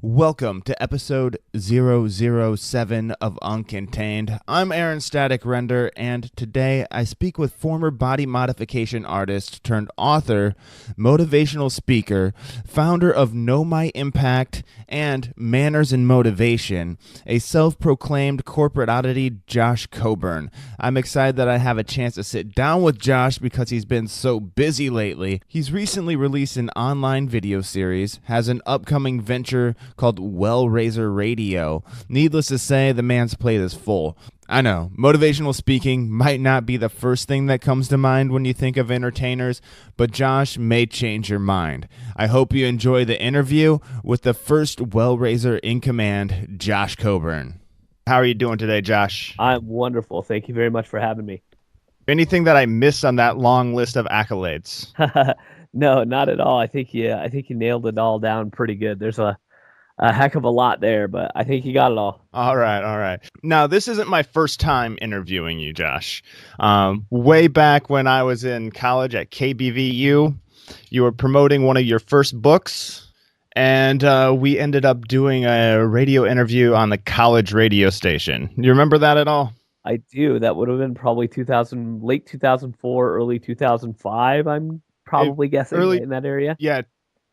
Welcome to episode 007 of Uncontained. I'm Aaron Static Render, and today I speak with former body modification artist turned author, motivational speaker, founder of Know My Impact and Manners and Motivation, a self-proclaimed corporate oddity, Josh Coburn. I'm excited that I have a chance to sit down with Josh because he's been so busy lately. He's recently released an online video series, has an upcoming venture called Razor Radio. Needless to say, the man's plate is full. I know, motivational speaking might not be the first thing that comes to mind when you think of entertainers, but Josh may change your mind. I hope you enjoy the interview with the first Razor in command, Josh Coburn. How are you doing today, Josh? I'm wonderful. Thank you very much for having me. Anything that I missed on that long list of accolades? No, not at all. I think you nailed it all down pretty good. There's a heck of a lot there, but I think you got it all. All right. Now, this isn't my first time interviewing you, Josh. Way back when I was in college at KBVU, you were promoting one of your first books, and we ended up doing a radio interview on the college radio station. You remember that at all? I do. That would have been probably late 2004, early 2005. I'm probably guessing in that area. Yeah.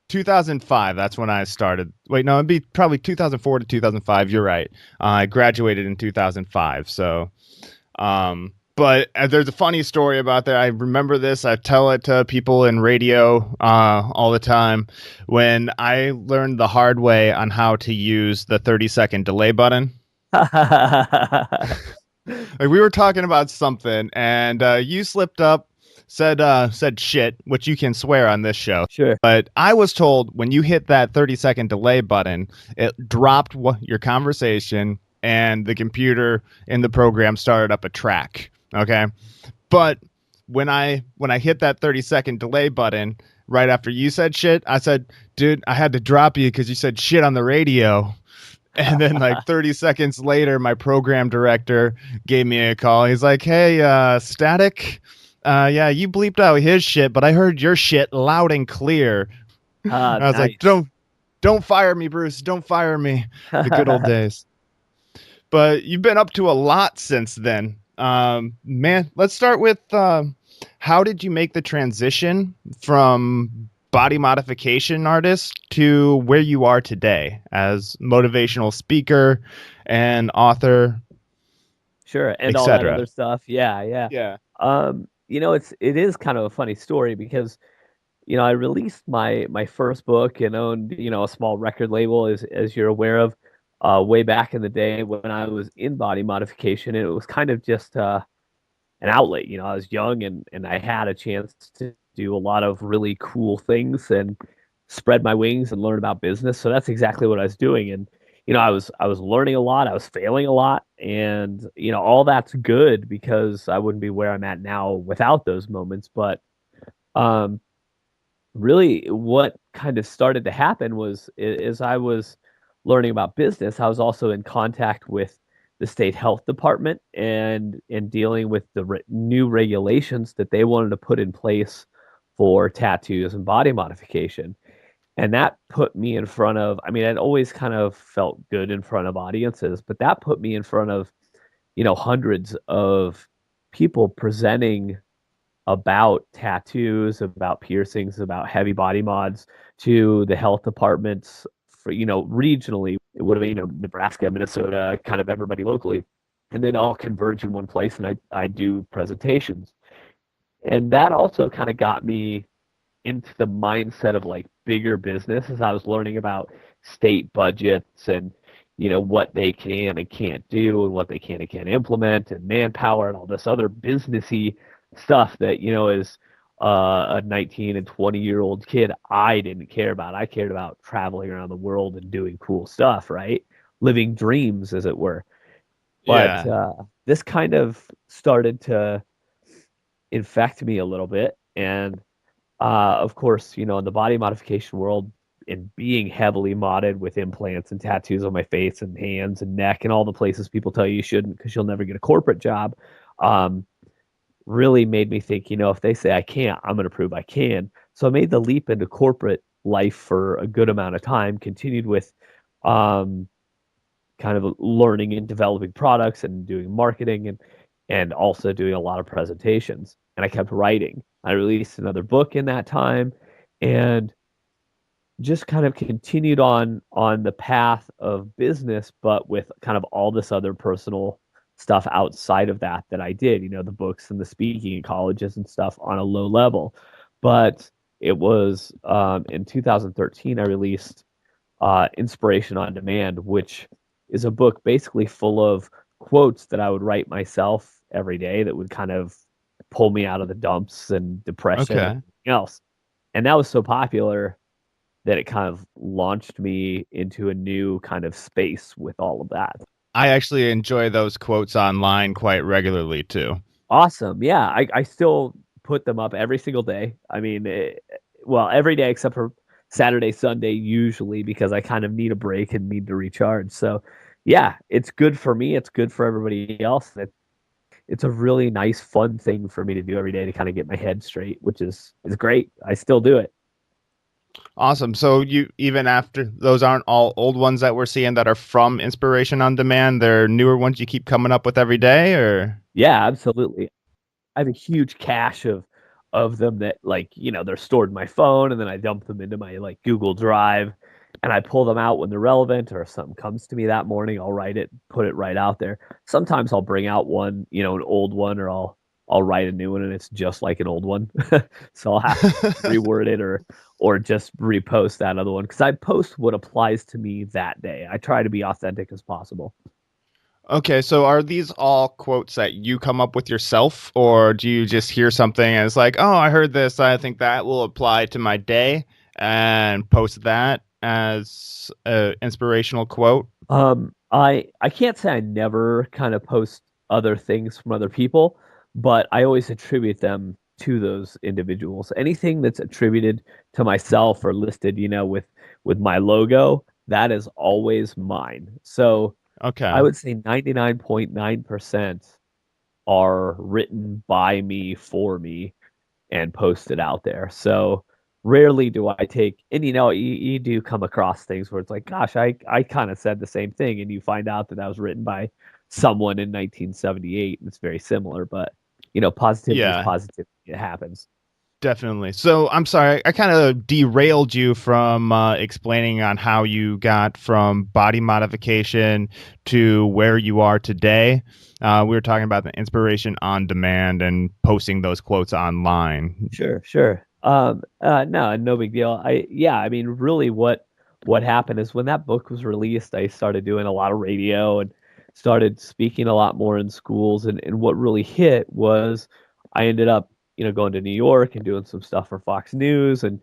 2005, that's when I started. Wait, no, it'd be probably 2004 to 2005. You're right. I graduated in 2005. So, but there's a funny story about that. I remember this. I tell it to people in radio all the time. When I learned the hard way on how to use the 30-second delay button. Like, we were talking about something, and you slipped up. Said shit, which you can swear on this show. Sure. But I was told when you hit that 30-second delay button, it dropped your conversation and the computer in the program started up a track. Okay. But when I hit that 30-second delay button right after you said shit, I said, dude, I had to drop you because you said shit on the radio. And then like 30 seconds later, my program director gave me a call. He's like, hey, Static. Yeah, you bleeped out his shit, but I heard your shit loud and clear. I was nice. like, don't fire me, Bruce. Don't fire me. The good old days. But you've been up to a lot since then. Man, let's start with how did you make the transition from body modification artist to where you are today as motivational speaker and author? Sure, and all that other stuff. Yeah. It is kind of a funny story because, I released my first book and owned, a small record label, as you're aware of, way back in the day when I was in body modification. And it was kind of just an outlet. I was young and I had a chance to do a lot of really cool things and spread my wings and learn about business. So that's exactly what I was doing. And I was learning a lot. I was failing a lot, and all that's good because I wouldn't be where I'm at now without those moments. But really, what kind of started to happen was as I was learning about business, I was also in contact with the state health department and dealing with the new regulations that they wanted to put in place for tattoos and body modification. And that put me in front of, I'd always kind of felt good in front of audiences, but that put me in front of, hundreds of people presenting about tattoos, about piercings, about heavy body mods to the health departments for, regionally. It would have been, Nebraska, Minnesota, kind of everybody locally. And then all converge in one place, and I do presentations. And that also kind of got me into the mindset of like bigger business as I was learning about state budgets and what they can and can't do and what they can and can't implement and manpower and all this other businessy stuff that is a 19 and 20-year-old kid I didn't care about. I cared about traveling around the world and doing cool stuff, right? Living dreams, as it were. But this kind of started to infect me a little bit. And of course, in the body modification world and being heavily modded with implants and tattoos on my face and hands and neck and all the places people tell you shouldn't because you'll never get a corporate job, really made me think, if they say I can't, I'm going to prove I can. So I made the leap into corporate life for a good amount of time, continued with um, kind of learning and developing products and doing marketing and also doing a lot of presentations. And I kept writing. I released another book in that time and just kind of continued on the path of business, but with kind of all this other personal stuff outside of that I did, the books and the speaking in colleges and stuff on a low level. But it was in 2013 I released Inspiration on Demand, which is a book basically full of quotes that I would write myself every day that would kind of pull me out of the dumps and depression and Okay. everything else. And that was so popular that it kind of launched me into a new kind of space with all of that. I actually enjoy those quotes online quite regularly too. Awesome. Yeah, I still put them up every single day. I mean, well, every day except for Saturday, Sunday, usually because I kind of need a break and need to recharge. So, yeah, it's good for me. It's good for everybody else. It's a really nice, fun thing for me to do every day to kind of get my head straight, which is great. I still do it. Awesome. So you even after those aren't all old ones that we're seeing that are from Inspiration on Demand, they're newer ones you keep coming up with every day or Yeah, absolutely. I have a huge cache of them that like, they're stored in my phone and then I dump them into my like Google Drive and I pull them out when they're relevant or if something comes to me that morning, I'll write it, put it right out there. Sometimes I'll bring out one, an old one or I'll write a new one and it's just like an old one. So I'll have to reword it or just repost that other one because I post what applies to me that day. I try to be authentic as possible. Okay, so are these all quotes that you come up with yourself, or do you just hear something and it's like, oh, I heard this, I think that will apply to my day, and post that as an inspirational quote? I can't say I never kind of post other things from other people, but I always attribute them to those individuals. Anything that's attributed to myself or listed, with my logo, that is always mine. So I Okay. would say 99.9% are written by me for me and post it out there. So rarely do I take, and you do come across things where it's like, gosh, I kind of said the same thing, and you find out that that was written by someone in 1978, and it's very similar. But positivity is Yeah, positivity. It happens. definitely. So I'm sorry, I kind of derailed you from explaining on how you got from body modification to where you are today. We were talking about the inspiration on demand and posting those quotes online. Sure, sure. No, no big deal. Yeah, I mean, really, what happened is when that book was released, I started doing a lot of radio and started speaking a lot more in schools. And what really hit was I ended up, going to New York and doing some stuff for Fox News and,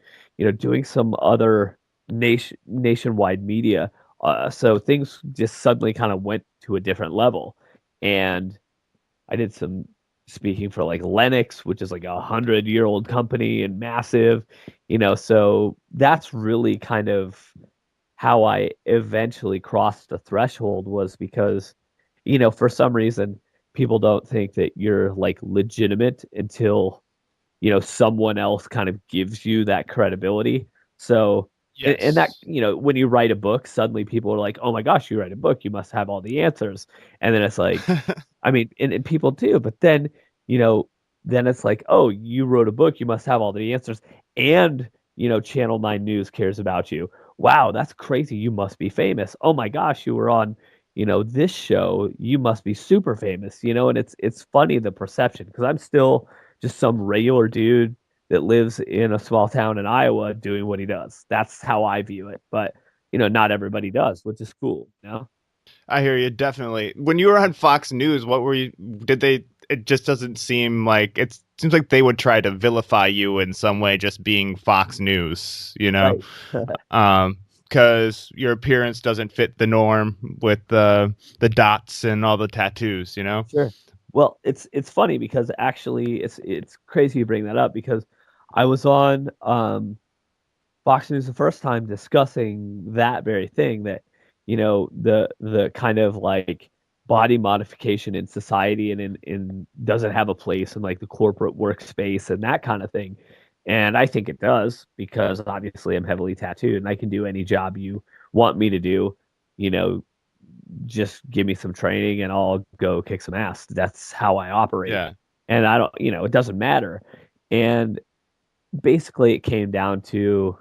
doing some other nationwide media. So things just suddenly kind of went to a different level. And I did some speaking for like Lennox, which is like 100-year-old company and massive, so that's really kind of how I eventually crossed the threshold was because, for some reason, people don't think that you're like legitimate until someone else kind of gives you that credibility. So, and that, Yes. when you write a book, suddenly people are like, oh my gosh, you write a book, you must have all the answers. And then it's like, I mean, and people do, but then, you know, then it's like, oh, you wrote a book, you must have all the answers. And, Channel 9 News cares about you. Wow, that's crazy. You must be famous. Oh my gosh, you were on, this show. You must be super famous, and it's funny the perception because I'm still just some regular dude that lives in a small town in Iowa doing what he does. That's how I view it. But, not everybody does, which is cool. I hear you definitely. When you were on Fox News, what were you? Did they? It just doesn't seem like it seems like they would try to vilify you in some way, just being Fox News. Right. Because your appearance doesn't fit the norm with the dots and all the tattoos. Sure. Well, it's funny because actually it's crazy you bring that up because I was on Fox News the first time discussing that very thing that the kind of like body modification in society and in doesn't have a place in like the corporate workspace and that kind of thing. And I think it does because obviously I'm heavily tattooed and I can do any job you want me to do. you know, just give me some training and I'll go kick some ass. That's how I operate. Yeah. And I don't, it doesn't matter. And basically it came down to,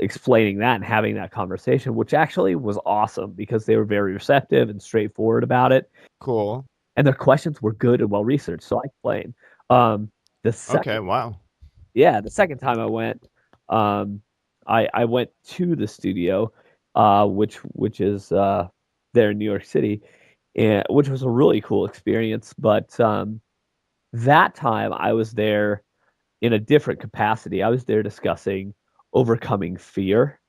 explaining that and having that conversation, which actually was awesome because they were very receptive and straightforward about it. Cool. And their questions were good and well researched. So I explained. Um, the Okay. second, Wow. yeah, the second time I went, um, I went to the studio, which is there in New York City, and which was a really cool experience. But that time I was there in a different capacity. I was there discussing overcoming fear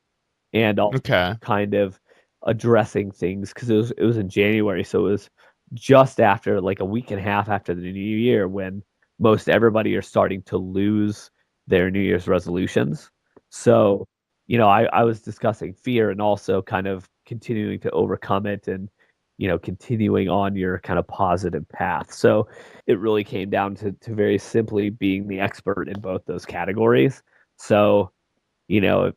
and also Okay. kind of addressing things because it was in January, so it was just after like a week and a half after the new year when most everybody are starting to lose their New Year's resolutions. So, I was discussing fear and also kind of continuing to overcome it and continuing on your kind of positive path. So it really came down to very simply being the expert in both those categories. So, you know,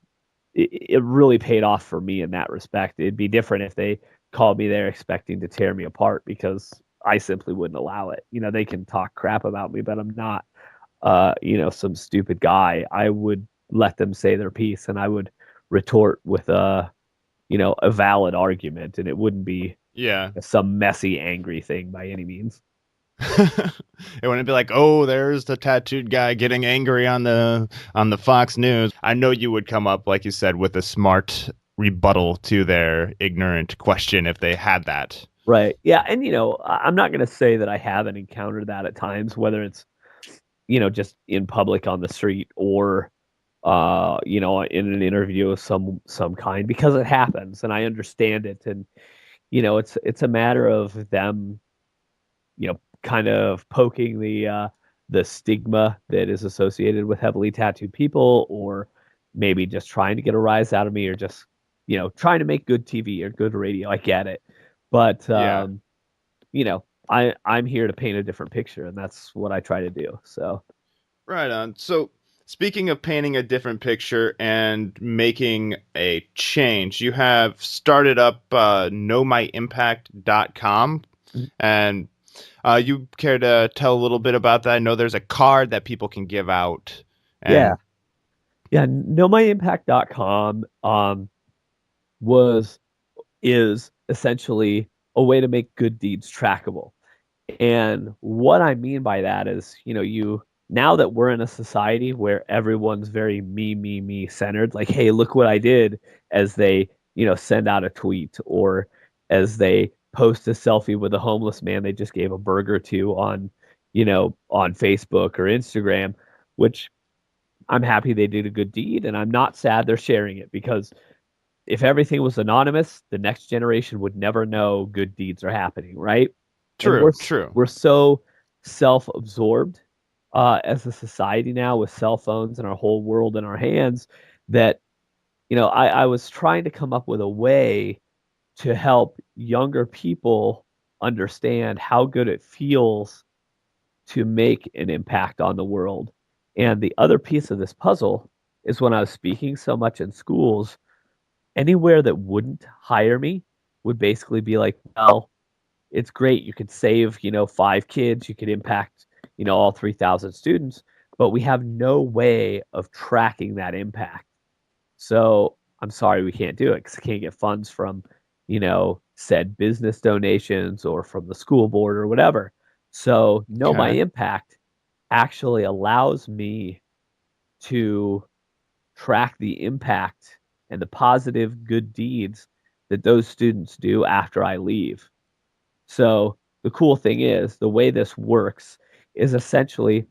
it really paid off for me in that respect. It'd be different if they called me there expecting to tear me apart because I simply wouldn't allow it. They can talk crap about me, but I'm not, some stupid guy. I would let them say their piece and I would retort with a valid argument, and it wouldn't be Yeah. some messy, angry thing by any means. It wouldn't be like, oh, there's the tattooed guy getting angry on the Fox News. I know you would come up, like you said, with a smart rebuttal to their ignorant question if they had that. Right. Yeah. And, I'm not going to say that I haven't encountered that at times, whether it's, just in public on the street or, in an interview of some kind, because it happens and I understand it. And, it's a matter of them, kind of poking the stigma that is associated with heavily tattooed people, or maybe just trying to get a rise out of me, or just, trying to make good TV or good radio. I get it. But, Yeah. I'm here to paint a different picture, and that's what I try to do. So, Right on. So, speaking of painting a different picture and making a change, you have started up knowmyimpact.com. And you care to tell a little bit about that? I know there's a card that people can give out. yeah. And Yeah. KnowMyImpact.com was is essentially a way to make good deeds trackable. And what I mean by that is, now that we're in a society where everyone's very me centered, like, hey, look what I did, as they, send out a tweet, or as they post a selfie with a homeless man they just gave a burger to on Facebook or Instagram, which I'm happy they did a good deed, and I'm not sad they're sharing it, because if everything was anonymous, the next generation would never know good deeds are happening, right? And we're true, true. we're so self-absorbed as a society now, with cell phones and our whole world in our hands, that I was trying to come up with a way to help younger people understand how good it feels to make an impact on the world. And the other piece of this puzzle is, when I was speaking so much in schools, anywhere that wouldn't hire me would basically be like, well, it's great. You could save, 5 kids, you could impact, all 3,000 students, but we have no way of tracking that impact. So I'm sorry, we can't do it because I can't get funds from, said business donations or from the school board or whatever. So Know My Okay. Impact actually allows me to track the impact and the positive good deeds that those students do after I leave. So the cool thing is, the way this works is essentially,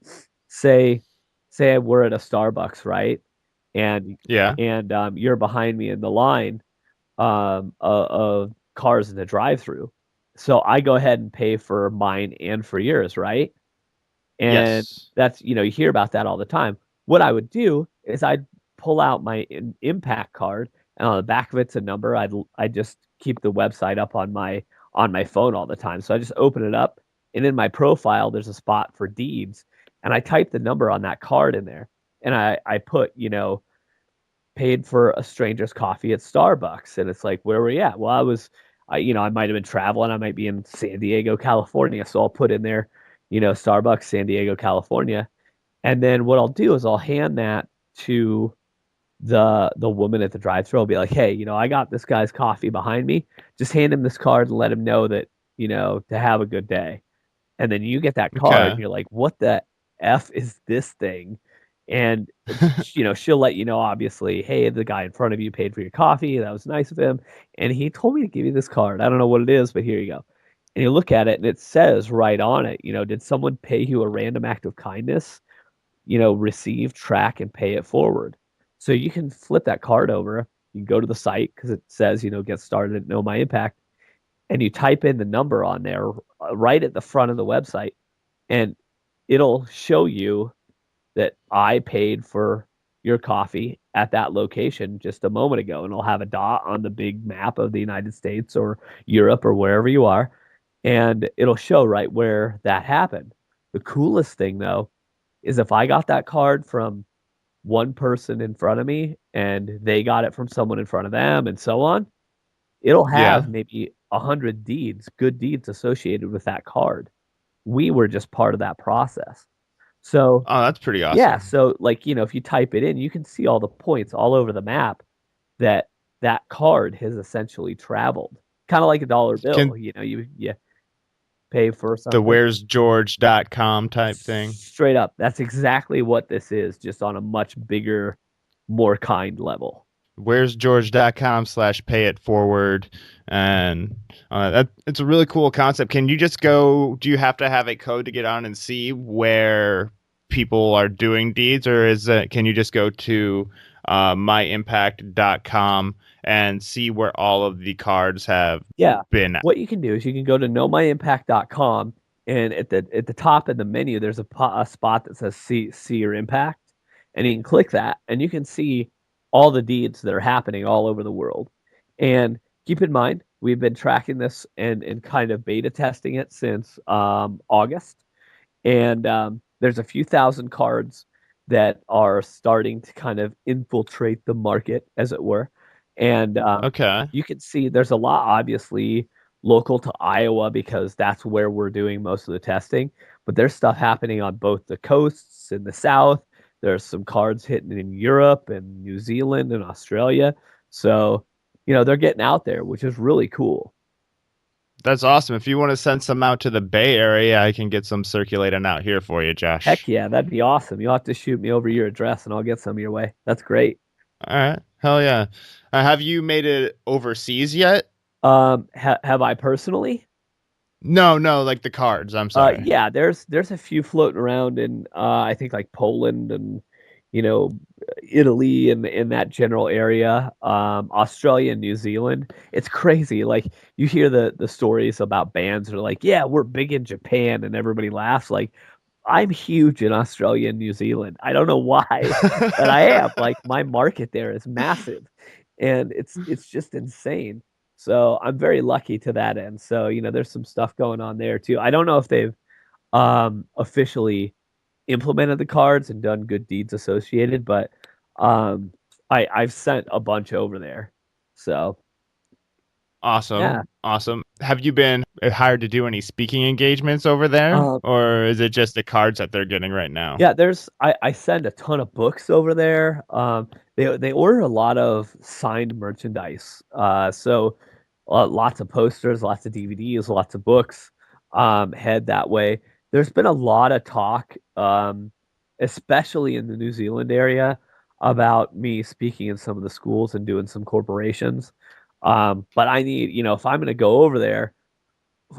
say say we're at a Starbucks, right? And Yeah. you're behind me in the line of cars in the drive-through. So I go ahead and pay for mine and for yours, right? And Yes. that's, you hear about that all the time. What I would do is I'd pull out my impact card, and on the back of it's a number. I just keep the website up on my phone all the time. So I just open it up, and in my profile there's a spot for deeds, and I type the number on that card in there, and I put, paid for a stranger's coffee at Starbucks. And it's like, where were you at? Well, I might have been traveling. I might be in San Diego, California. So I'll put in there, Starbucks, San Diego, California. And then what I'll do is I'll hand that to the woman at the drive-thru. I'll be like, hey, I got this guy's coffee behind me. Just hand him this card and let him know that, to have a good day. And then you get that card and Okay. you're like, what the F is this thing? And she'll let you know, obviously, hey, the guy in front of you paid for your coffee. That was nice of him. And he told me to give you this card. I don't know what it is, but here you go. And you look at it and it says right on it, did someone pay you a random act of kindness? Receive, track, and pay it forward. So you can flip that card over. You can go to the site because it says, get started at Know My Impact, and you type in the number on there right at the front of the website, and it'll show you that I paid for your coffee at that location just a moment ago. And it'll have a dot on the big map of the United States or Europe or wherever you are. And it'll show right where that happened. The coolest thing, though, is if I got that card from one person in front of me and they got it from someone in front of them and so on, it'll have Yeah. maybe 100 good deeds associated with that card. We were just part of that process. So, Oh, that's pretty yeah, awesome. so like, if you type it in, you can see all the points all over the map that that card has essentially traveled. Kind of like a dollar bill, Can you pay for the something. where'sgeorge.com type thing? Straight up, that's exactly what this is, just on a much bigger, more kind level. Where'sgeorge.com/pay it forward. And that it's a really cool concept. Can you just go, do you have to have a code to get on and see where people are doing deeds, or can you just go to myimpact.com and see where all of the cards have Yeah. been? What you can do is you can go to knowmyimpact.com, and at the top of the menu there's a spot that says see your impact, and you can click that and you can see all the deeds that are happening all over the world. And keep in mind, we've been tracking this and kind of beta testing it since August. And there's a few thousand cards that are starting to kind of infiltrate the market, as it were. And Okay. you can see there's a lot, obviously, local to Iowa because that's where we're doing most of the testing. But there's stuff happening on both the coasts in the south. There's some cards hitting in Europe and New Zealand and Australia. So, they're getting out there, which is really cool. That's awesome. If you want to send some out to the Bay Area, I can get some circulating out here for you, Heck Josh. yeah, that'd be awesome. You'll have to shoot me over your address and I'll get some your way. That's great. All right. Hell yeah. Have you made it overseas yet? Have I personally? No, no, like the cards. I'm sorry. Yeah, there's a few floating around in I think like Poland and you know Italy and in that general area. Australia and New Zealand. It's crazy. Like you hear the stories about bands that are like, yeah, we're big in Japan, and everybody laughs. Like I'm huge in Australia and New Zealand. I don't know why, but I am. Like my market there is massive, and it's just insane. So I'm very lucky to that end. So, there's some stuff going on there too. I don't know if they've officially implemented the cards and done good deeds associated, but um I've sent a bunch over there. So Awesome. yeah. Awesome. Have you been hired to do any speaking engagements over there? Um Or is it just the cards that they're getting right now? Yeah, I send a ton of books over there. They order a lot of signed merchandise. So lots of posters, lots of DVDs, lots of books head that way. There's been a lot of talk, especially in the New Zealand area, about me speaking in some of the schools and doing some corporations. But I need, if I'm going to go over there,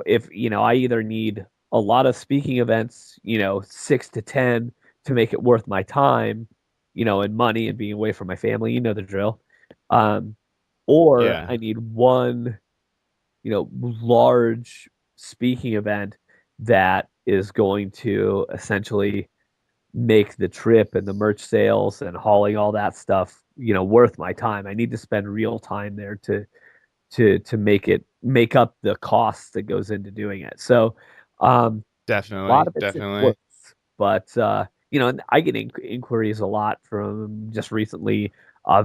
if I either need a lot of speaking events, 6 to 10 to make it worth my time, and money and being away from my family, the drill. Um, or Yeah, I need one, large speaking event that is going to essentially make the trip and the merch sales and hauling all that stuff, worth my time. I need to spend real time there to make up the cost that goes into doing it. So a lot definitely. of it's in Definitely. works, but and I get inquiries a lot from just recently.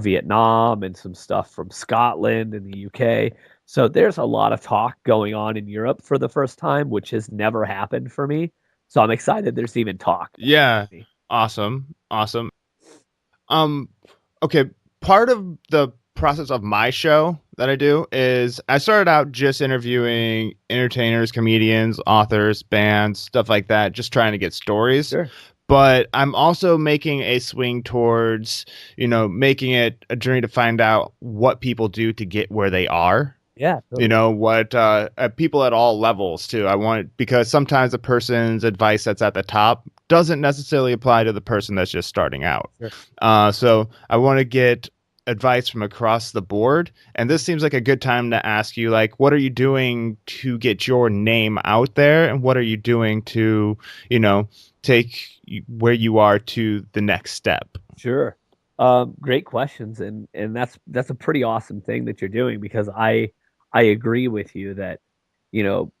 Vietnam and some stuff from Scotland and the UK. So there's a lot of talk going on in Europe for the first time, which has never happened for me. So I'm excited there's even talk. Yeah. Awesome. Awesome. Um, okay. Part of the process of my show that I do is I started out just interviewing entertainers, comedians, authors, bands, stuff like that, just trying to get stories. Sure. But I'm also making a swing towards, making it a journey to find out what people do to get where they are. Yeah, totally. What people at all levels too. I want because sometimes the person's advice that's at the top doesn't necessarily apply to the person that's just starting out. Sure. So I want to get advice from across the board, and this seems like a good time to ask you, like, what are you doing to get your name out there, and what are you doing to, take where you are to the next step? Sure. Great questions, and that's a pretty awesome thing that you're doing because I agree with you that, you know,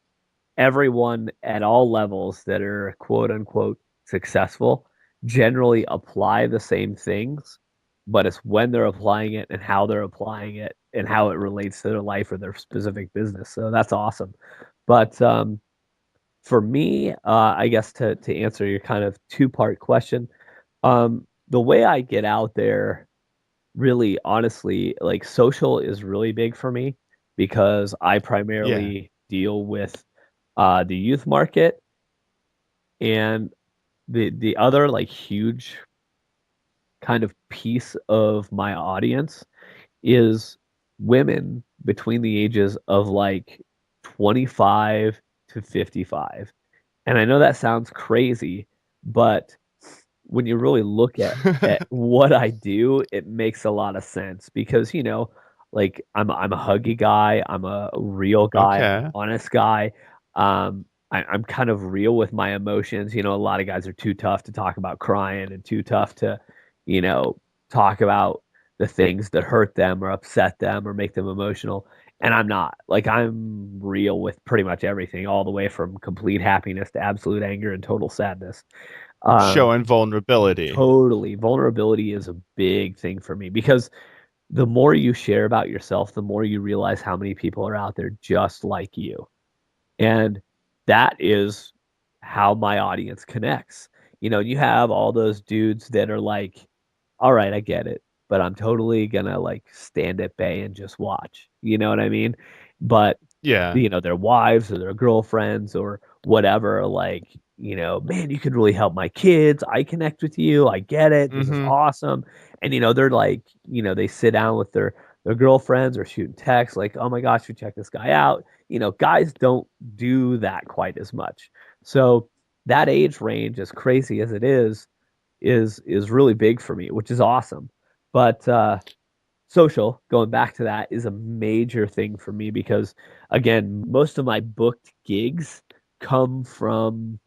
everyone at all levels that are quote unquote successful generally apply the same things, but it's when they're applying it and how they're applying it and how it relates to their life or their specific business. So that's awesome. But for me, I guess to answer your kind of two-part question, the way I get out there, really honestly, like social is really big for me because I Yeah. primarily deal with the youth market, and the other like huge kind of piece of my audience is women between the ages of like 25 to 55. And I know that sounds crazy, but when you really look at what I do, it makes a lot of sense because, like I'm a huggy guy, I'm a real guy, I'm an Okay. honest guy. I'm kind of real with my emotions. A lot of guys are too tough to talk about crying and too tough to, you know, talk about the things that hurt them or upset them or make them emotional. And I'm not. Like I'm real with pretty much everything, all the way from complete happiness to absolute anger and total sadness. Um, Showing vulnerability. Totally. Vulnerability is a big thing for me because the more you share about yourself, the more you realize how many people are out there just like you. And that is how my audience connects. You have all those dudes that are like, all right, I get it, but I'm totally gonna like stand at bay and just watch. You know what I mean? But Yeah. their wives or their girlfriends or whatever are like, man, you could really help my kids. I connect with you. I get it. This is Mm-hmm. awesome. And they're like, they sit down with their girlfriends or shooting texts like, oh my gosh, you check this guy out. Guys don't do that quite as much. So that age range, as crazy as it is really big for me, which is awesome. But social, going back to that, is a major thing for me because, again, most of my booked gigs come from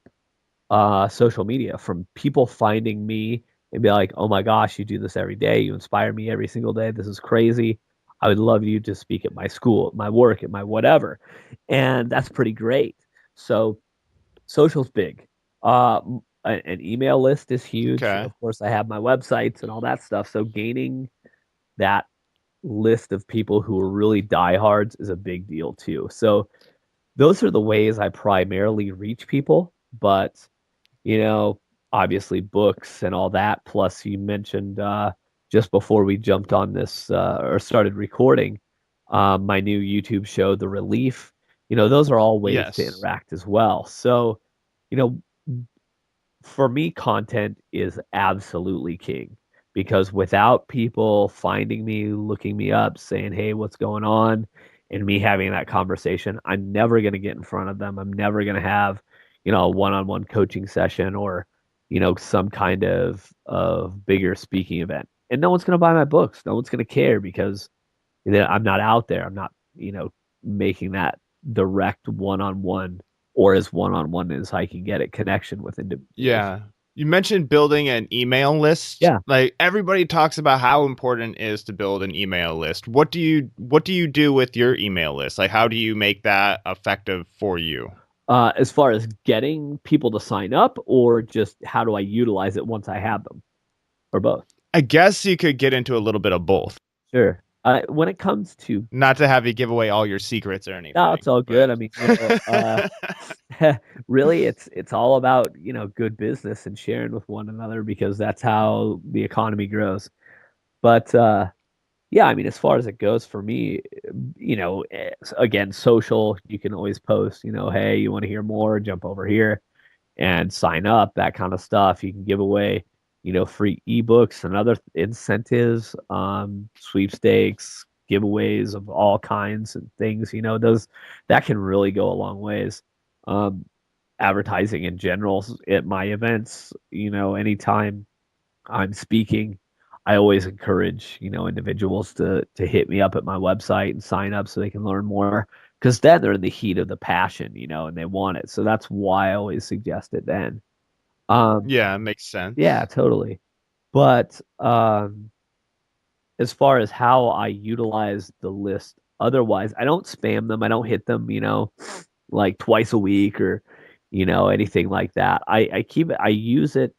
social media, from people finding me and be like, oh my gosh, you do this every day. You inspire me every single day. This is crazy. I would love you to speak at my school, at my work, at my whatever. And that's pretty great. So social's big. An email list is huge. Okay. Of course, I have my websites and all that stuff. So gaining that list of people who are really diehards is a big deal too. So those are the ways I primarily reach people. But, you know, obviously books and all that. Plus, you mentioned just before we jumped on this or started recording, my new YouTube show, The Relief. Those are all ways to Yes. interact as well. So, you know, for me, content is absolutely king because without people finding me, looking me up, saying, hey, what's going on? And me having that conversation, I'm never going to get in front of them. I'm never going to have, a one-on-one coaching session or, some kind of bigger speaking event. And no one's going to buy my books. No one's going to care because I'm not out there. I'm not, making that direct one-on-one or as one-on-one as I can get it connection with individuals. Yeah. You mentioned building an email list. Yeah. Like everybody talks about how important it is to build an email list. What do you do with your email list? Like how do you make that effective for you? As far as getting people to sign up or just how do I utilize it once I have them or both? I guess you could get into a little bit of both. Sure. When it comes to Not to have you give away all your secrets or no, it's anything, all good. but I mean, really, it's all about, good business and sharing with one another because that's how the economy grows. But yeah, I mean, as far as it goes for me, again, social, you can always post, hey, you want to hear more, jump over here and sign up, that kind of stuff. You can give away, free ebooks and other incentives, sweepstakes, giveaways of all kinds and things, those that can really go a long ways. Um, Advertising in general at my events, anytime I'm speaking, I always encourage, individuals to hit me up at my website and sign up so they can learn more. Because then they're in the heat of the passion, and they want it. So that's why I always suggest it then. Um, yeah, it makes yeah, sense. totally. But as far as how I utilize the list, otherwise, I don't spam them. I don't hit them, like twice a week or, anything like that. I keep it. I use it.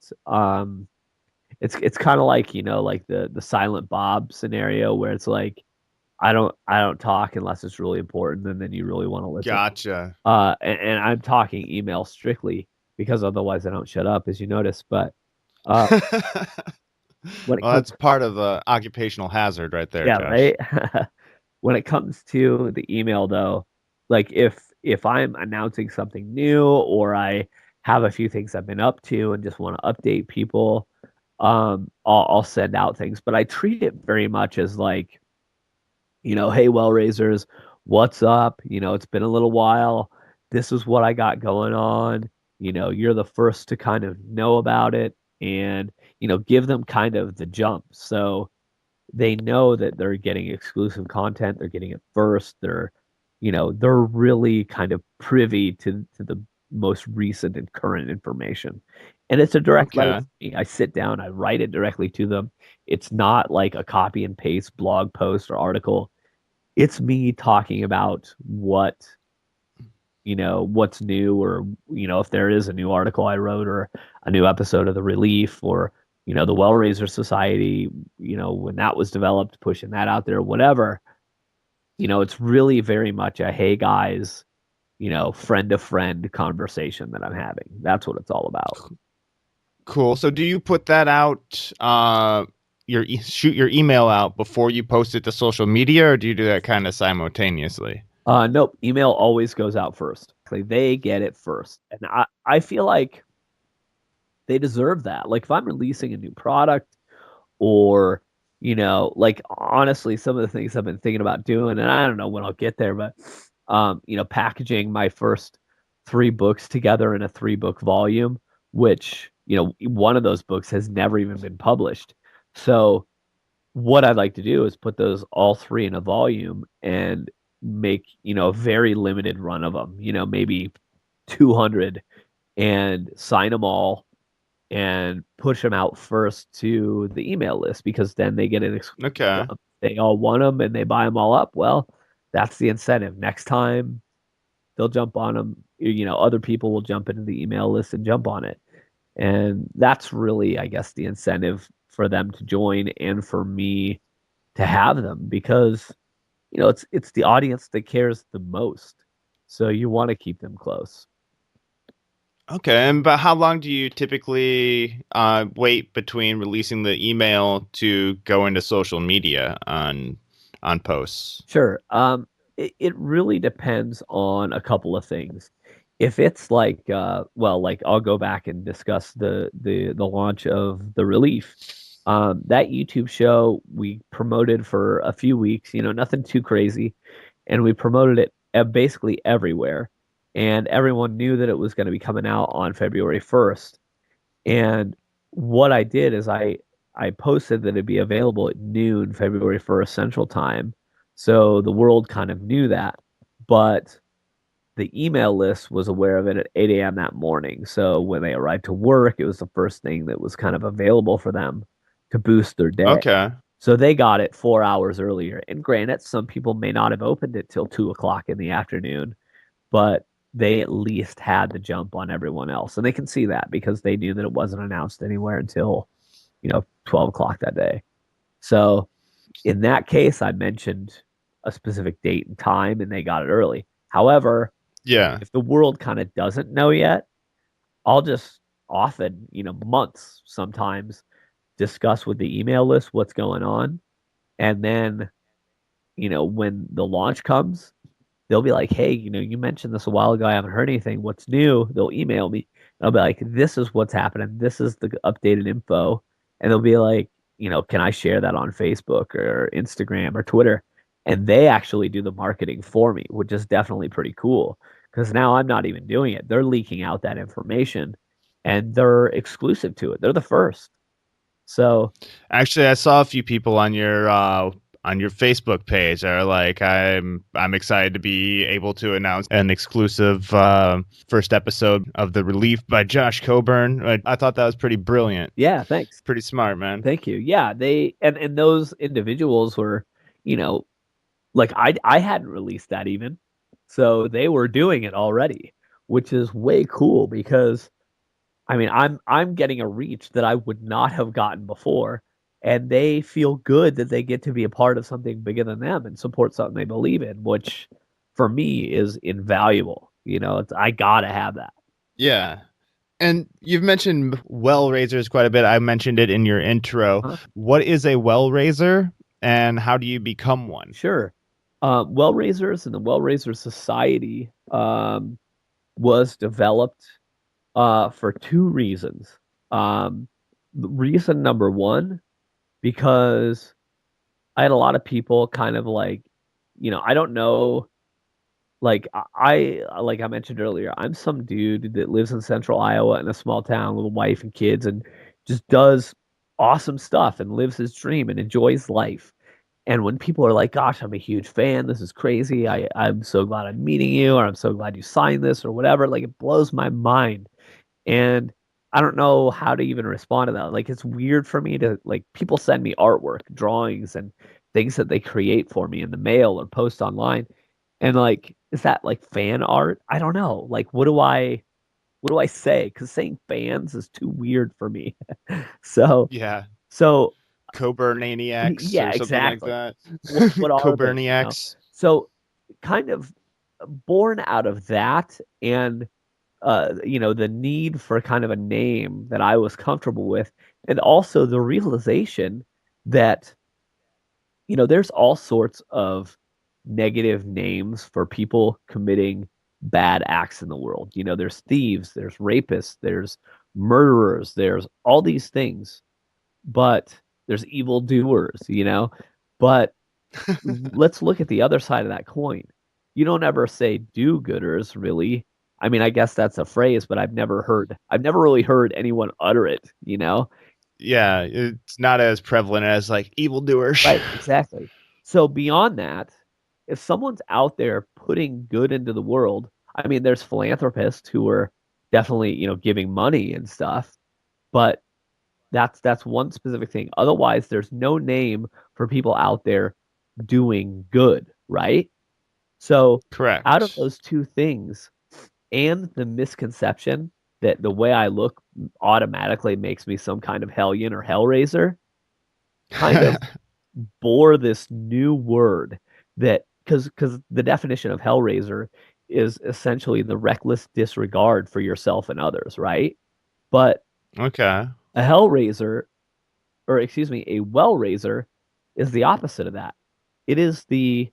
It's kind of like, like the Silent Bob scenario where it's like I don't talk unless it's really important and then you really want to listen. Gotcha. And I'm talking email strictly because otherwise I don't shut up, as you notice. But uh when it Well, comes that's part of the occupational hazard right there, yeah, Josh. right. When it comes to the email though, like if I'm announcing something new or I have a few things I've been up to and just want to update people, I'll send out things, but I treat it very much as like, hey, well raisers, what's up? It's been a little while. This is what I got going on. You're the first to kind of know about it and, give them kind of the jump. So they know that they're getting exclusive content. They're getting it first. They're really kind of privy to the most recent and current information. And it's a direct letter Okay. to me. I sit down, I write it directly to them. It's not like a copy and paste blog post or article. It's me talking about what's new or, if there is a new article I wrote or a new episode of The Relief or, the Well Raiser Society, when that was developed, pushing that out there, whatever, it's really very much a, hey guys, friend to friend conversation that I'm having. That's what it's all about. Cool. So do you put that out, shoot your email out before you post it to social media, or do you do that kind of simultaneously? Nope, email always goes out first. Like they get it first. And I feel like they deserve that. Like if I'm releasing a new product or, like honestly, some of the things I've been thinking about doing, and I don't know when I'll get there, but packaging my first three books together in a three-book volume, which, one of those books has never even been published. So what I'd like to do is put those all three in a volume and make, a very limited run of them, maybe 200 and sign them all and push them out first to the email list because then they get an exclusive Okay. jump. They all want them and they buy them all up. Well, that's the incentive. Next time they'll jump on them. Other people will jump into the email list and jump on it. And that's really, I guess, the incentive for them to join and for me to have them because, it's the audience that cares the most. So you want to keep them close. Okay. And but how long do you typically wait between releasing the email to go into social media on posts? Sure. It really depends on a couple of things. If it's like, well, like I'll go back and discuss the launch of The Relief. That YouTube show we promoted for a few weeks, nothing too crazy, and we promoted it basically everywhere, and everyone knew that it was going to be coming out on February 1st. And what I did is I posted that it'd be available at noon, February 1st Central Time. So the world kind of knew that, but the email list was aware of it at 8 a.m. that morning. So when they arrived to work, it was the first thing that was kind of available for them to boost their day. Okay. So they got it 4 hours earlier. And granted, some people may not have opened it till 2 o'clock in the afternoon, but they at least had the jump on everyone else. And they can see that because they knew that it wasn't announced anywhere until, 12 o'clock that day. So in that case, I mentioned a specific date and time and they got it early. However, Yeah. if the world kind of doesn't know yet, I'll just often, months sometimes discuss with the email list what's going on. And then, when the launch comes, they'll be like, hey, you mentioned this a while ago. I haven't heard anything. What's new? They'll email me. I'll be like, this is what's happening. This is the updated info. And they'll be like, can I share that on Facebook or Instagram or Twitter? And they actually do the marketing for me, which is definitely pretty cool because now I'm not even doing it. They're leaking out that information and they're exclusive to it. They're the first. So, Actually, I saw a few people on your Facebook page that are like, I'm excited to be able to announce an exclusive first episode of The Relief by Josh Coburn. I thought that was pretty brilliant. yeah, thanks. Pretty smart, man. Thank you. Yeah, they and those individuals were, you know, like I hadn't released that even. So they were doing it already, which is way cool because I mean, I'm getting a reach that I would not have gotten before, and they feel good that they get to be a part of something bigger than them and support something they believe in, which for me is invaluable. I gotta have that. Yeah. And you've mentioned well raisers quite a bit. I mentioned it in your intro. Huh? What is a well raiser and how do you become one? Sure. Well Raisers and the Well Raiser Society was developed for two reasons. Reason number one, because I had a lot of people kind of like, I don't know, like I mentioned earlier, I'm some dude that lives in central Iowa in a small town with a wife and kids and just does awesome stuff and lives his dream and enjoys life. And when people are like, gosh, I'm a huge fan, this is crazy. I'm so glad I'm meeting you, or I'm so glad you signed this, or whatever, like it blows my mind. And I don't know how to even respond to that. Like it's weird for me to like people send me artwork, drawings, and things that they create for me in the mail or post online. And like, is that like fan art? I don't know. Like, what do I say? Because saying fans is too weird for me. So, Yeah. so Coburnaniacs yeah, or something like exactly. that. What are they? Coburniacs. So kind of born out of that and the need for kind of a name that I was comfortable with, and also the realization that, there's all sorts of negative names for people committing bad acts in the world. There's thieves, there's rapists, there's murderers, there's all these things, but there's evildoers. But let's look at the other side of that coin. You don't ever say do-gooders, really. I mean, I guess that's a phrase, but I've never really heard anyone utter it. Yeah, it's not as prevalent as like evildoers. Right, exactly. So beyond that, if someone's out there putting good into the world, I mean, there's philanthropists who are definitely, giving money and stuff, but that's one specific thing. Otherwise, there's no name for people out there doing good, right? So out of Correct. those two things and the misconception that the way I look automatically makes me some kind of hellion or hellraiser, kind of bore this new word that because the definition of hellraiser is essentially the reckless disregard for yourself and others, right? But Okay. a hellraiser, or excuse me, a well raiser is the opposite of that. It is the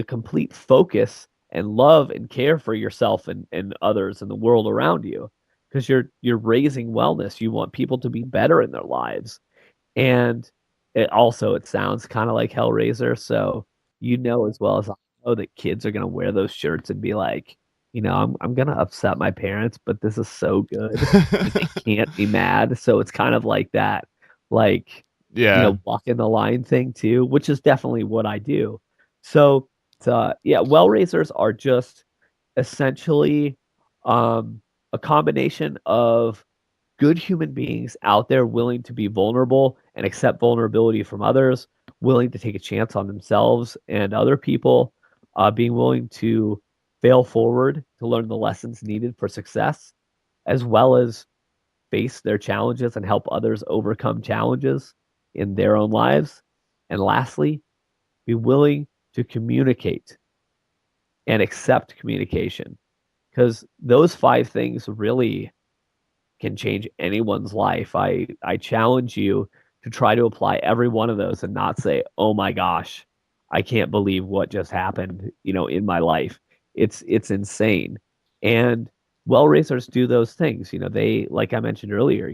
complete focus and love and care for yourself and others and the world around you because you're raising wellness. You want people to be better in their lives. And it sounds kind of like Hellraiser, so as well as I know that kids are gonna wear those shirts and be like, I'm gonna upset my parents, but this is so good and they can't be mad. So it's kind of like that, like, Yeah. walking the line thing too, which is definitely what I do. So yeah, well raisers are just essentially um a combination of good human beings out there willing to be vulnerable and accept vulnerability from others, willing to take a chance on themselves and other people, being willing to fail forward to learn the lessons needed for success, as well as face their challenges and help others overcome challenges in their own lives. And lastly, be willing to communicate and accept communication because those five things really can change anyone's life. I challenge you to try to apply every one of those and not say, "Oh my gosh, I can't believe what just happened, in my life." It's insane. And well raisers do those things. They like I mentioned earlier,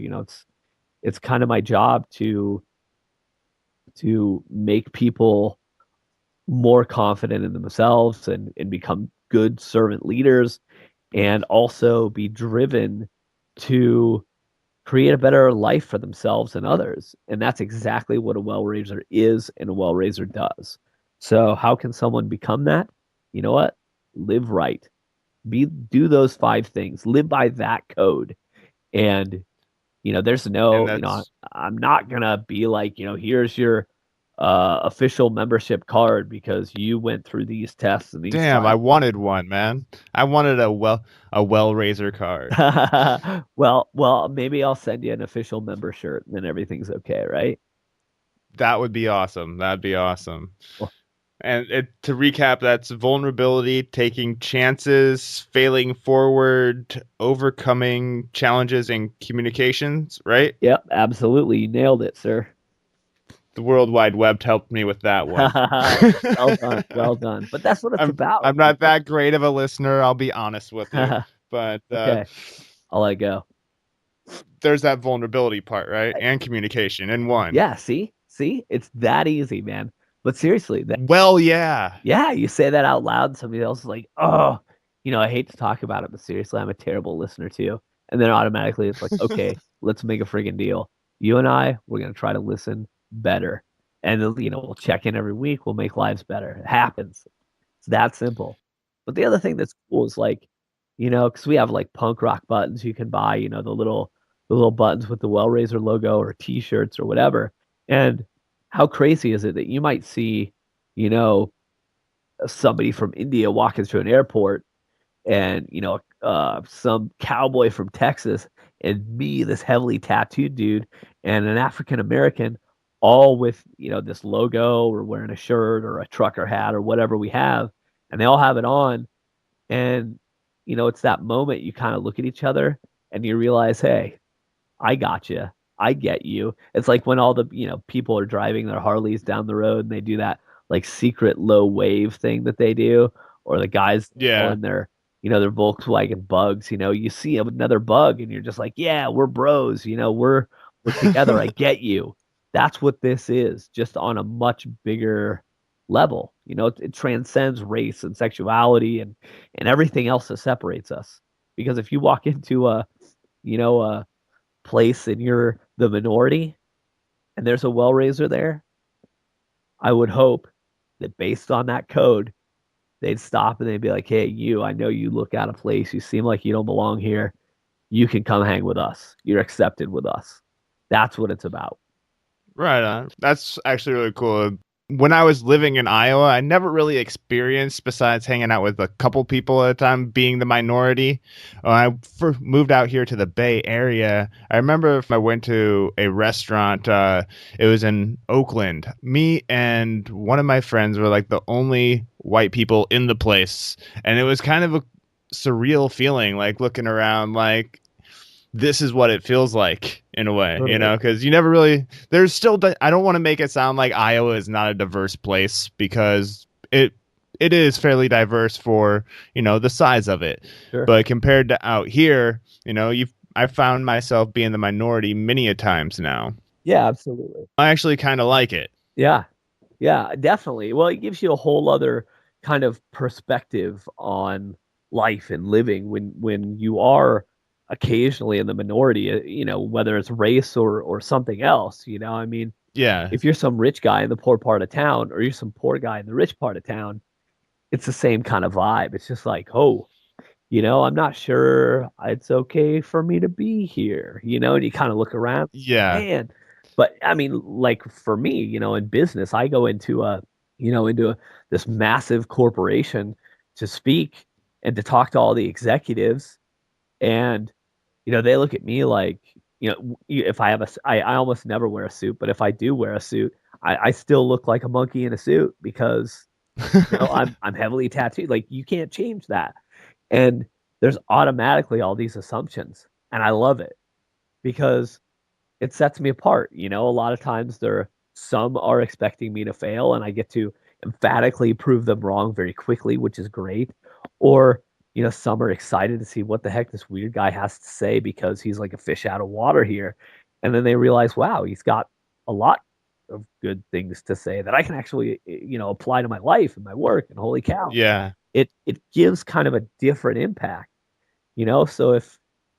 it's kind of my job to make people more confident in themselves and become good servant leaders and also be driven to create a better life for themselves and others. And that's exactly what a well raiser is and a well raiser does. So how can someone become that? You know what? Live right. Do those five things. Live by that code. And there's And no, that's I'm not gonna be like, here's your official membership card because you went through these tests and these damn, I trials. wanted one, man. I wanted a well raiser card. Well, maybe I'll send you an official member shirt and then everything's okay, right? That would be awesome. That'd be awesome. Well, And to recap, that's vulnerability, taking chances, failing forward, overcoming challenges in communications, right? yep, absolutely. You nailed it, sir. The World Wide Web helped me with that one. Well done. Well done. But that's what it's I'm about. I'm not that great of a listener, I'll be honest with you. But Okay, I'll let it go. there's that vulnerability part, right? And communication in one. Yeah, see, it's that easy, man. But seriously, Well, yeah. yeah, you say that out loud, and somebody else is like, "Oh, I hate to talk about it, but seriously, I'm a terrible listener too." And then automatically it's like, "Okay, let's make a friggin' deal. You and we're gonna try to listen better, and then, we'll check in every week. We'll make lives better. It happens. It's that simple." But the other thing that's cool is like, because we have like punk rock buttons you can buy, the little buttons with the Wellraiser logo or T-shirts or whatever. And how crazy is it that you might see, you know, somebody from India walking through an airport and some cowboy from Texas and me, this heavily tattooed dude, and an African American, all with this logo or wearing a shirt or a trucker hat or whatever we have, and they all have it on, and it's that moment you kind of look at each other and you realize, hey, I got you. I get you. It's like when all the, people are driving their Harleys down the road and they do that like secret low wave thing that they do, or the guys all Yeah. in their Volkswagen Bugs, you see another bug and you're just like, yeah, we're bros, we're together. I get you. That's what this is, just on a much bigger level. It transcends race and sexuality and everything else that separates us. Because if you walk into a place and you're the minority and there's a well raiser there, I would hope that based on that code, they'd stop and they'd be like, hey, I know you look out of place. You seem like you don't belong here. You can come hang with us. You're accepted with us. That's what it's about. Right on. That's actually really cool. When I was living in Iowa, I never really experienced, besides hanging out with a couple people at a time, being the minority. When I first moved out here to the Bay Area, I remember if I went to a restaurant, it was in Oakland. Me and one of my friends were like the only white people in the place. And it was kind of a surreal feeling, like looking around, like, this is what it feels like in a way, Totally. because you never really, there's still, I don't want to make it sound like Iowa is not a diverse place because it is fairly diverse for, the size of it. Sure. But compared to out here, I found myself being the minority many a times now. Yeah, absolutely. I actually kind of like it. Yeah. Yeah, definitely. Well, it gives you a whole other kind of perspective on life and living when you are occasionally in the minority, whether it's race or something else, I mean, Yeah. if you're some rich guy in the poor part of town or you're some poor guy in the rich part of town, it's the same kind of vibe. It's just like, oh, I'm not sure it's okay for me to be here, and you kind of look around, Yeah. man. But I mean, like for me, in business, I go this massive corporation to speak and to talk to all the executives, and they look at me like, if I have I almost never wear a suit, but if I do wear a suit, I still look like a monkey in a suit because I'm heavily tattooed. Like you can't change that. And there's automatically all these assumptions. And I love it because it sets me apart. A lot of times some are expecting me to fail and I get to emphatically prove them wrong very quickly, which is great. Or, some are excited to see what the heck this weird guy has to say because he's like a fish out of water here. And then they realize, wow, he's got a lot of good things to say that I can actually, apply to my life and my work. And holy cow, Yeah. it gives kind of a different impact. So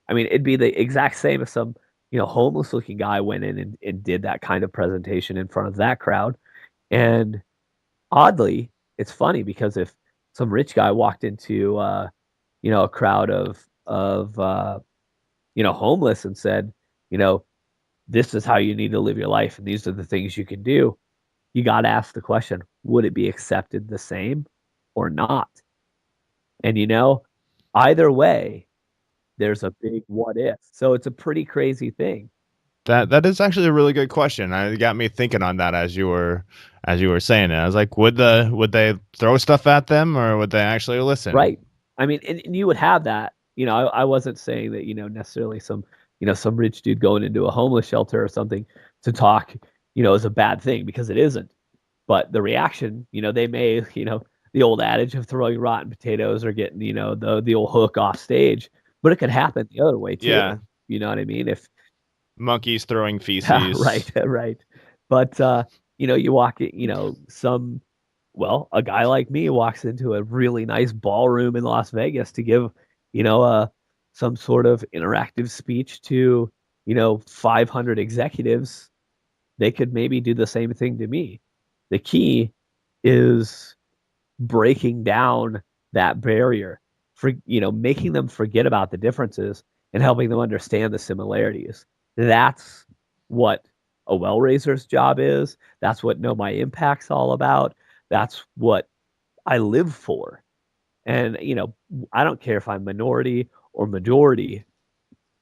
it'd be the exact same if some, homeless looking guy went in and did that kind of presentation in front of that crowd. And oddly, it's funny because if some rich guy walked into, a crowd of homeless and said, you know, this is how you need to live your life and these are the things you can do, you got to ask the question, would it be accepted the same or not? And, either way, there's a big what if. So it's a pretty crazy thing. That is actually a really good question. It got me thinking on that as you were saying it. I was like, would they throw stuff at them or would they actually listen? Right. And you would have that. I wasn't saying that, necessarily some rich dude going into a homeless shelter or something to talk, is a bad thing because it isn't. But the reaction, they may, the old adage of throwing rotten potatoes or getting, the old hook off stage, but it could happen the other way Yeah. too. You know what I mean? If Monkeys throwing Yeah, right, feces. right. But you walk it, a guy like me walks into a really nice ballroom in Las Vegas to give, some sort of interactive speech to, 500 executives. They could maybe do the same thing to me. The key is breaking down that barrier for making them forget about the differences and helping them understand the similarities. That's what a well raiser's job is. That's what Know My Impact's all about. That's what I live for. And I don't care if I'm minority or majority,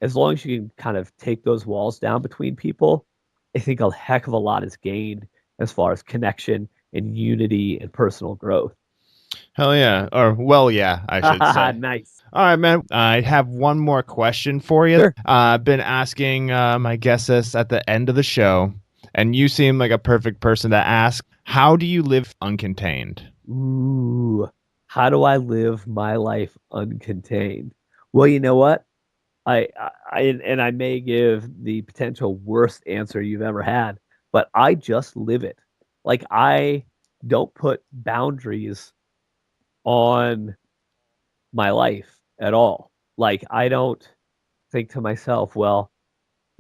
as long as you can kind of take those walls down between people. I think a heck of a lot is gained as far as connection and unity and personal growth. Hell yeah. Or well, yeah, I should say. Nice. All right, man. I have one more question for you. Sure. I've been asking my guests this at the end of the show, and you seem like a perfect person to ask. How do you live uncontained? Ooh, how do I live my life uncontained? Well, you know what? And I may give the potential worst answer you've ever had, but I just live it. Like I don't put boundaries on my life at all. Like I don't think to myself, well,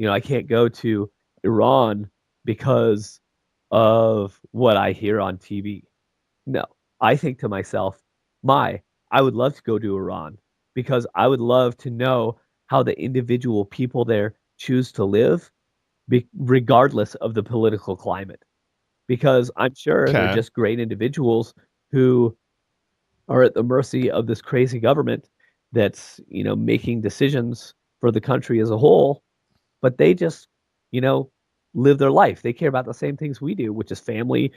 I can't go to Iran because of what I hear on TV. No, I think to myself, I would love to go to Iran because I would love to know how the individual people there choose to live, regardless of the political climate. Because I'm sure they're Okay. just great individuals who are at the mercy of this crazy government that's, making decisions for the country as a whole, but they just, you know, live their life. They care about the same things we do, which is family,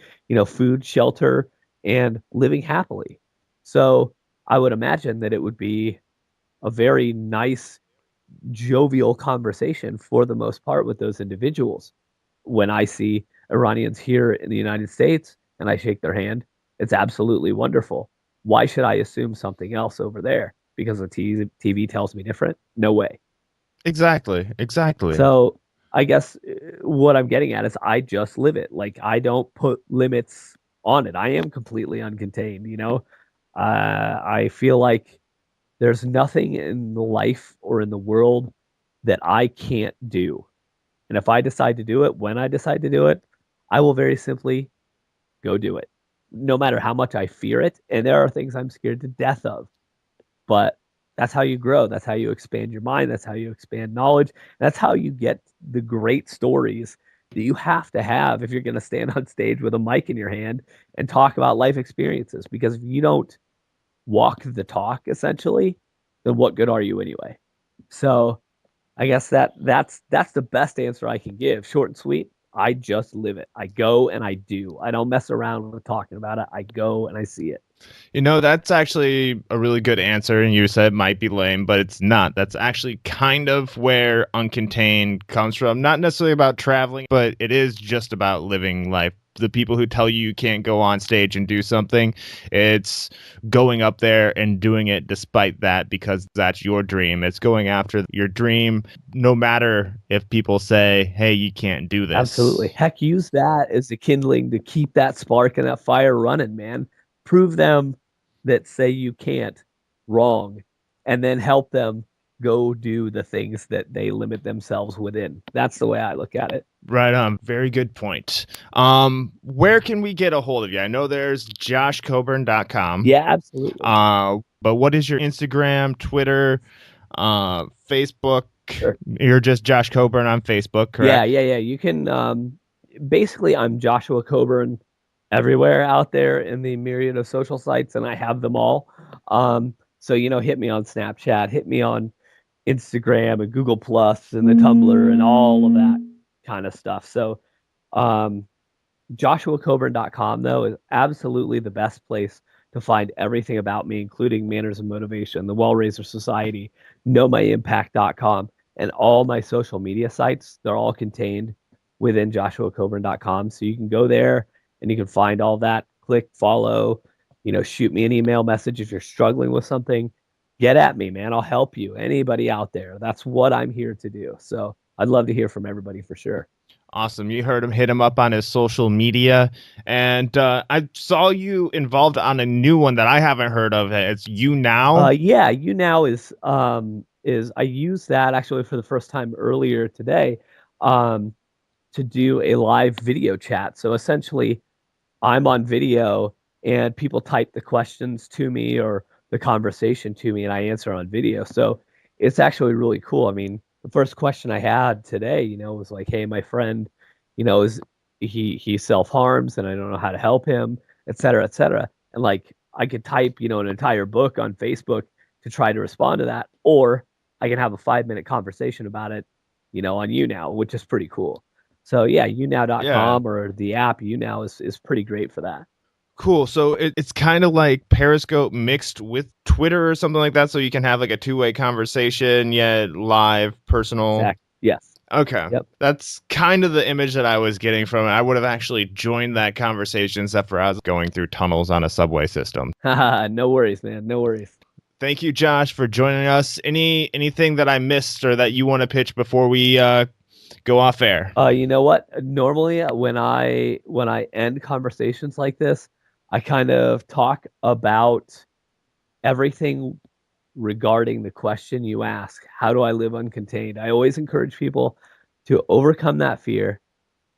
food, shelter, and living happily. So I would imagine that it would be a very nice, jovial conversation for the most part with those individuals. When I see Iranians here in the United States and I shake their hand, it's absolutely wonderful. Why should I assume something else over there? Because the TV tells me different? No way. Exactly. Exactly. So I guess what I'm getting at is I just live it. Like I don't put limits on it. I am completely uncontained. I feel like there's nothing in life or in the world that I can't do. And if I decide to do it, when I decide to do it, I will very simply go do it, no matter how much I fear it. And there are things I'm scared to death of, but that's how you grow. That's how you expand your mind. That's how you expand knowledge. That's how you get the great stories that you have to have if you're going to stand on stage with a mic in your hand and talk about life experiences. Because if you don't walk the talk, essentially, then what good are you anyway? So I guess that's the best answer I can give. Short and sweet. I just live it. I go and I do. I don't mess around with talking about it. I go and I see it. That's actually a really good answer. And you said it might be lame, but it's not. That's actually kind of where Uncontained comes from. Not necessarily about traveling, but it is just about living life. The people who tell you can't go on stage and do something, it's going up there and doing it despite that, because that's your dream. It's going after your dream, no matter if people say, hey, you can't do Absolutely. this. Heck, use that as the kindling to keep that spark and that fire running, man. Prove them that say you can't wrong, and then help them go do the things that they limit themselves within. That's the way I look at it. Right on. Very good point. Where can we get a hold of you? I know there's joshcoburn.com. Yeah, absolutely. But what is your Instagram, Twitter, Facebook? Sure. You're just Josh Coburn on Facebook, correct? Yeah. You can basically I'm Joshua Coburn everywhere out there in the myriad of social sites, and I have them all. So hit me on Snapchat, hit me on Instagram and Google Plus and the Tumblr and all of that kind of stuff. So um JoshuaCoburn.com, though, is absolutely the best place to find everything about me, including Manners and Motivation, the Wellraiser Society, KnowMyImpact.com, and all my social media sites. They're all contained within JoshuaCoburn.com. So you can go there and you can find all that. Click follow, shoot me an email message if you're struggling with something. Get at me, man. I'll help you. Anybody out there. That's what I'm here to do. So I'd love to hear from everybody for sure. Awesome. You heard him, hit him up on his social media. And I saw you involved on a new one that I haven't heard of. It's You Now. Yeah, You Now is I used that actually for the first time earlier today to do a live video chat. So essentially I'm on video and people type the questions to me or the conversation to me and I answer on video. So it's actually really cool. I mean, the first question I had today, was like, hey, my friend, is he self-harms and I don't know how to help him, et cetera, et cetera. And like I could type, an entire book on Facebook to try to respond to that, or I can have a 5-minute conversation about it, on YouNow, which is pretty cool. So yeah, younow.com or the app YouNow is pretty great for that. Cool. So it's kind of like Periscope mixed with Twitter or something like that. So you can have like a two-way conversation, yet live, personal. Exactly. Yes. Okay. Yep. That's kind of the image that I was getting from it. I would have actually joined that conversation, except for I was going through tunnels on a subway system. No worries, man. No worries. Thank you, Josh, for joining us. Anything that I missed or that you want to pitch before we go off air? You know what? Normally, when I end conversations like this, I kind of talk about everything regarding the question you ask. How do I live uncontained? I always encourage people to overcome that fear,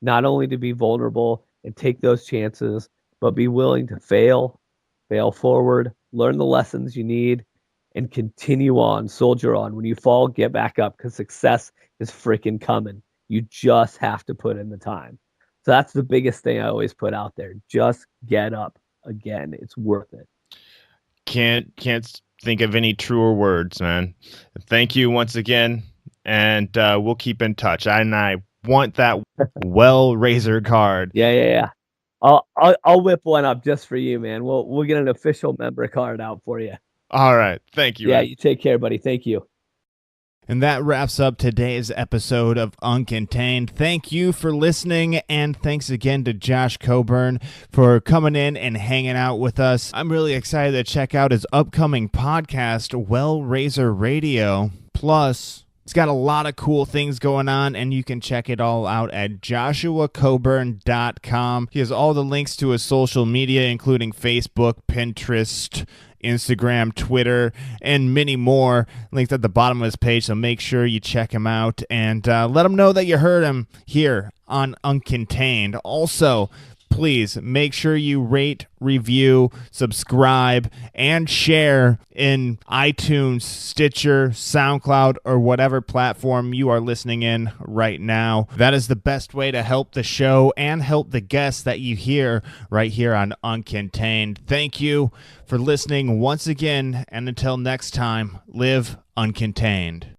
not only to be vulnerable and take those chances, but be willing to fail forward, learn the lessons you need, and continue on, soldier on. When you fall, get back up because success is freaking coming. You just have to put in the time. So that's the biggest thing I always put out there. Just get up again. It's worth it. Can't think of any truer words, man. Thank you once again, and we'll keep in touch. I want that Wellraiser card. Yeah. I'll whip one up just for you, man. We'll get an official member card out for you. All right. Thank you. Yeah, man. you take care, buddy. Thank you. And that wraps up today's episode of Uncontained. Thank you for listening, and thanks again to Josh Coburn for coming in and hanging out with us. I'm really excited to check out his upcoming podcast, Wellraiser Radio. Plus, it's got a lot of cool things going on, and you can check it all out at joshuacoburn.com. He has all the links to his social media, including Facebook, Pinterest, Instagram, Twitter, and many more. Links at the bottom of his page, so make sure you check him out and let him know that you heard him here on Uncontained. Also, please make sure you rate, review, subscribe, and share in iTunes, Stitcher, SoundCloud, or whatever platform you are listening in right now. That is the best way to help the show and help the guests that you hear right here on Uncontained. Thank you for listening once again, and until next time, live uncontained.